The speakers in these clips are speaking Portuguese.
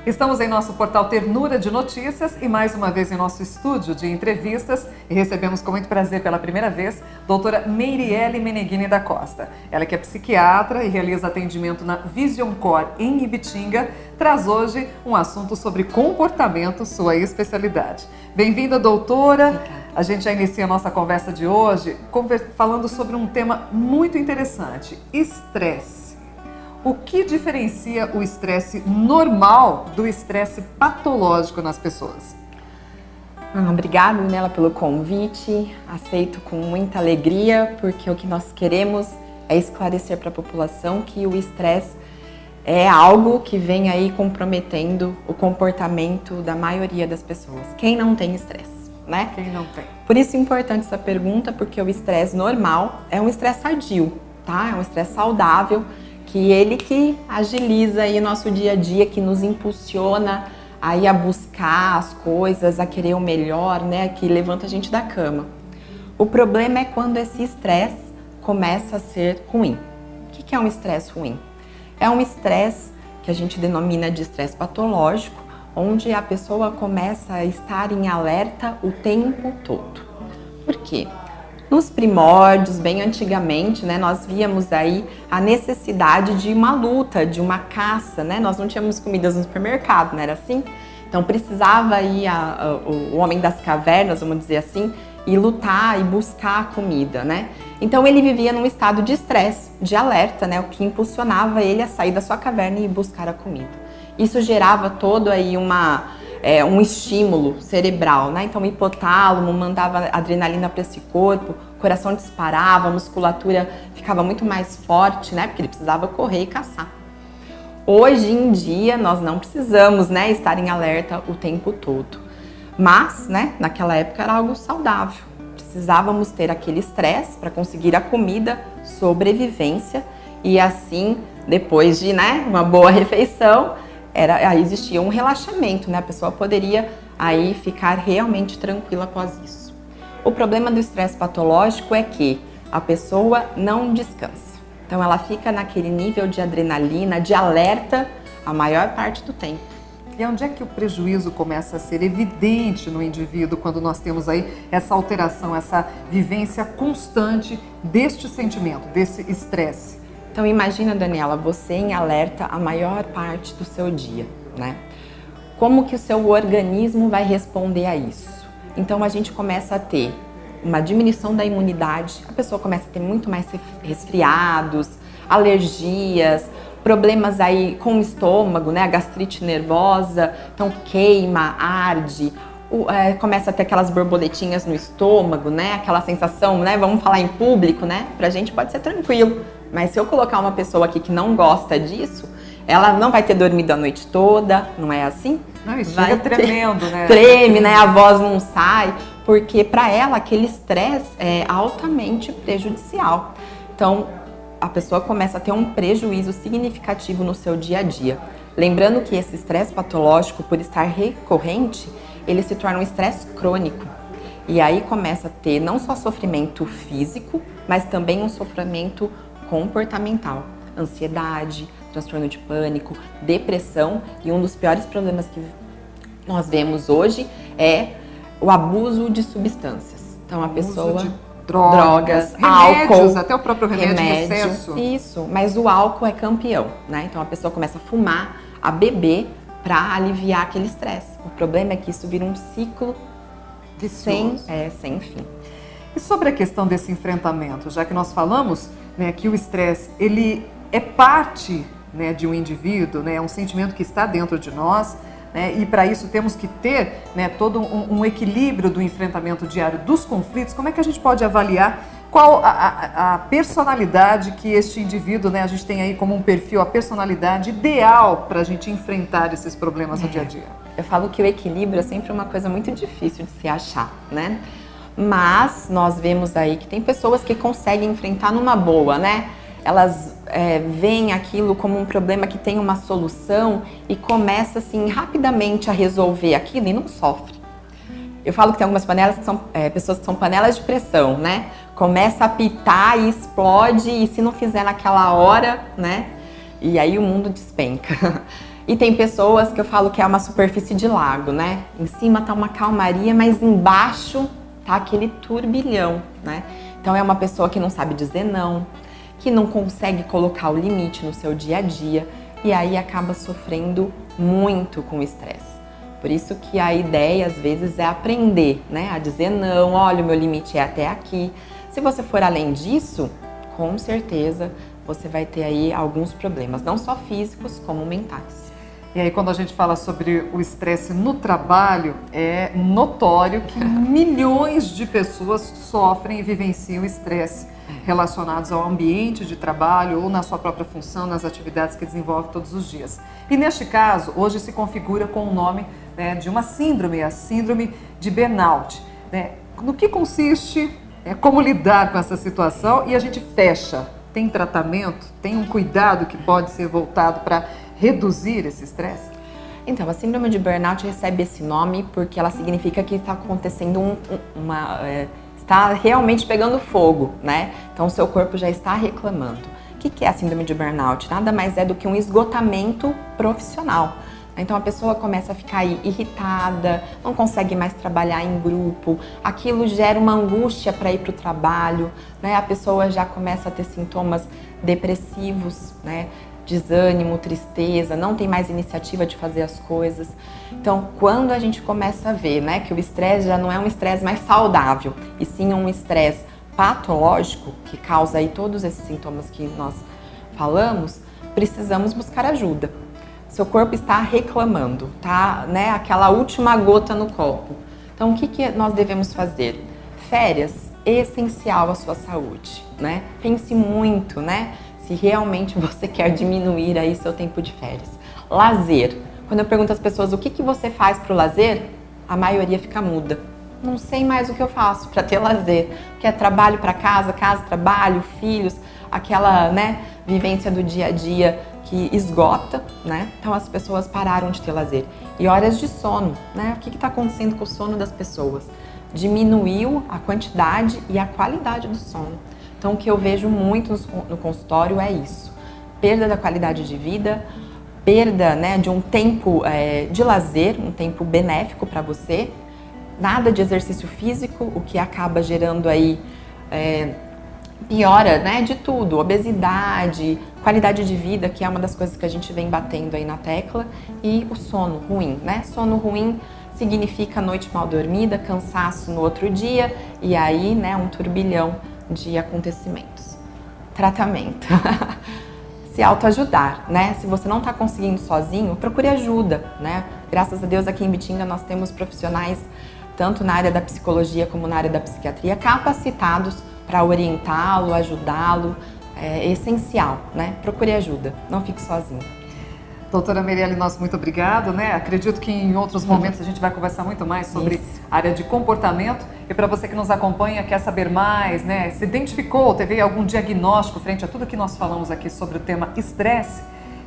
Estamos em nosso portal Ternura de Notícias e mais uma vez em nosso estúdio de entrevistas e recebemos com muito prazer pela primeira vez doutora Meiriele Meneghini da Costa. Ela que é psiquiatra e realiza atendimento na Vision Core em Ibitinga, traz hoje um assunto sobre comportamento, sua especialidade. Bem-vinda, doutora. Obrigada. A gente já inicia a nossa conversa de hoje falando sobre um tema muito interessante, estresse. O que diferencia o estresse normal do estresse patológico nas pessoas? Obrigada, Nela, pelo convite. Aceito com muita alegria, porque o que nós queremos é esclarecer para a população que o estresse é algo que vem aí comprometendo o comportamento da maioria das pessoas. Quem não tem estresse, né? Quem não tem. Por isso é importante essa pergunta, porque o estresse normal é um estresse sadio, tá? É um estresse saudável, que ele que agiliza aí nosso dia a dia, que nos impulsiona aí a buscar as coisas, a querer o melhor, né, que levanta a gente da cama. O problema é quando esse estresse começa a ser ruim. O que é um estresse ruim? É um estresse que a gente denomina de estresse patológico, onde a pessoa começa a estar em alerta o tempo todo. Por quê? Nos primórdios, bem antigamente, né, nós víamos aí a necessidade de uma luta, de uma caça, né? Nós não tínhamos comidas no supermercado, não era assim? Então precisava aí o homem das cavernas, vamos dizer assim, ir lutar e buscar a comida, né? Então ele vivia num estado de estresse, de alerta, né? O que impulsionava ele a sair da sua caverna e buscar a comida. Isso gerava todo aí um estímulo cerebral, né? Então o hipotálamo mandava adrenalina para esse corpo, o coração disparava, a musculatura ficava muito mais forte, né? Porque ele precisava correr e caçar. Hoje em dia nós não precisamos, né, estar em alerta o tempo todo. Mas, né, naquela época era algo saudável. Precisávamos ter aquele estresse para conseguir a comida, sobrevivência, e assim, depois de, né, uma boa refeição, aí existia um relaxamento, né? A pessoa poderia aí ficar realmente tranquila após isso. O problema do estresse patológico é que a pessoa não descansa. Então ela fica naquele nível de adrenalina, de alerta, a maior parte do tempo. E onde é que o prejuízo começa a ser evidente no indivíduo quando nós temos aí essa alteração, essa vivência constante deste sentimento, desse estresse? Então imagina, Daniela, você em alerta a maior parte do seu dia, né? Como que o seu organismo vai responder a isso? Então a gente começa a ter uma diminuição da imunidade, a pessoa começa a ter muito mais resfriados, alergias, problemas aí com o estômago, né? A gastrite nervosa, então queima, arde, começa a ter aquelas borboletinhas no estômago, né? Aquela sensação, né? Vamos falar em público, né? Pra gente pode ser tranquilo. Mas se eu colocar uma pessoa aqui que não gosta disso, ela não vai ter dormido a noite toda, não é assim? Não, isso fica tremendo, né? Treme, né? A voz não sai, porque para ela aquele estresse é altamente prejudicial. Então, a pessoa começa a ter um prejuízo significativo no seu dia a dia. Lembrando que esse estresse patológico, por estar recorrente, ele se torna um estresse crônico. E aí começa a ter não só sofrimento físico, mas também um sofrimento comportamental, ansiedade, transtorno de pânico, depressão, e um dos piores problemas que nós vemos hoje é o abuso de substâncias. Então a pessoa de drogas, álcool, remédios, até o próprio remédio em excesso. Isso, mas o álcool é campeão, né? Então a pessoa começa a fumar, a beber para aliviar aquele estresse. O problema é que isso vira um ciclo sem fim. E sobre a questão desse enfrentamento, já que nós falamos, né, que o estresse ele é parte, né, de um indivíduo, né, é um sentimento que está dentro de nós, né, e para isso temos que ter, né, todo um equilíbrio do enfrentamento diário dos conflitos. Como é que a gente pode avaliar qual a personalidade que este indivíduo, né, a gente tem aí como um perfil, a personalidade ideal para a gente enfrentar esses problemas no dia a dia? Eu falo que o equilíbrio é sempre uma coisa muito difícil de se achar, né? Mas nós vemos aí que tem pessoas que conseguem enfrentar numa boa, né? Elas veem aquilo como um problema que tem uma solução e começa assim rapidamente a resolver aquilo e não sofre. Eu falo que tem algumas panelas que são pessoas que são panelas de pressão, né? começa a pitar e explode, e se não fizer naquela hora, né? E aí o mundo despenca. E tem pessoas que eu falo que é uma superfície de lago, né? Em cima tá uma calmaria, mas embaixo tá aquele turbilhão, né? Então é uma pessoa que não sabe dizer não, que não consegue colocar o limite no seu dia a dia e aí acaba sofrendo muito com o estresse. Por isso que a ideia às vezes é aprender, né? A dizer não, olha, o meu limite é até aqui. Se você for além disso, com certeza você vai ter aí alguns problemas, não só físicos como mentais. E aí, quando a gente fala sobre o estresse no trabalho, é notório que milhões de pessoas sofrem e vivenciam estresse relacionados ao ambiente de trabalho ou na sua própria função, nas atividades que desenvolve todos os dias. E neste caso, hoje se configura com o nome, né, de uma síndrome, a síndrome de burnout. Né? No que consiste, como lidar com essa situação, e a gente fecha. Tem tratamento? Tem um cuidado que pode ser voltado para reduzir esse estresse? Então, a síndrome de burnout recebe esse nome porque ela significa que está acontecendo está realmente pegando fogo, né? Então, o seu corpo já está reclamando. O que é a síndrome de burnout? Nada mais é do que um esgotamento profissional. Então, a pessoa começa a ficar irritada, não consegue mais trabalhar em grupo, aquilo gera uma angústia para ir para o trabalho, né? A pessoa já começa a ter sintomas depressivos, né? Desânimo, tristeza, não tem mais iniciativa de fazer as coisas. Então, quando a gente começa a ver, né, que o estresse já não é um estresse mais saudável, e sim um estresse patológico, que causa aí todos esses sintomas que nós falamos, precisamos buscar ajuda. Seu corpo está reclamando, tá, né, aquela última gota no copo. Então, o que nós devemos fazer? Férias, essencial à sua saúde, né? Pense muito, né? Se realmente você quer diminuir aí seu tempo de férias. Lazer. Quando eu pergunto às pessoas o que você faz para o lazer, a maioria fica muda. Não sei mais o que eu faço para ter lazer. Que é trabalho para casa, casa, trabalho, filhos, aquela, né, vivência do dia a dia que esgota, né? Então as pessoas pararam de ter lazer. E horas de sono, né? O que está acontecendo com o sono das pessoas? Diminuiu a quantidade e a qualidade do sono. Então, o que eu vejo muito no consultório é isso. Perda da qualidade de vida, perda, né, de um tempo de lazer, um tempo benéfico para você, nada de exercício físico, o que acaba gerando aí piora, né, de tudo, obesidade, qualidade de vida, que é uma das coisas que a gente vem batendo aí na tecla, e o sono ruim, né? Sono ruim significa noite mal dormida, cansaço no outro dia, e aí, né, um turbilhão de acontecimentos. Tratamento. Se autoajudar, né? Se você não está conseguindo sozinho, procure ajuda, né? Graças a Deus aqui em Bitinga nós temos profissionais, tanto na área da psicologia como na área da psiquiatria, capacitados para orientá-lo, ajudá-lo. É essencial, né? Procure ajuda, não fique sozinho. Doutora Merielle, nosso muito obrigado, né? Acredito que em outros momentos a gente vai conversar muito mais sobre a área de comportamento. E para você que nos acompanha, quer saber mais, né? Se identificou, teve algum diagnóstico frente a tudo que nós falamos aqui sobre o tema estresse?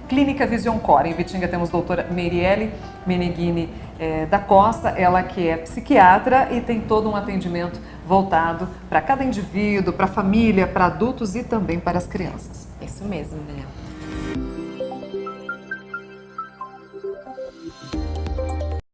Clínica Vision Core. Em Bitinga temos a doutora Merielle Meneghini da Costa, ela que é psiquiatra e tem todo um atendimento voltado para cada indivíduo, para a família, para adultos e também para as crianças. Isso mesmo, Daniela.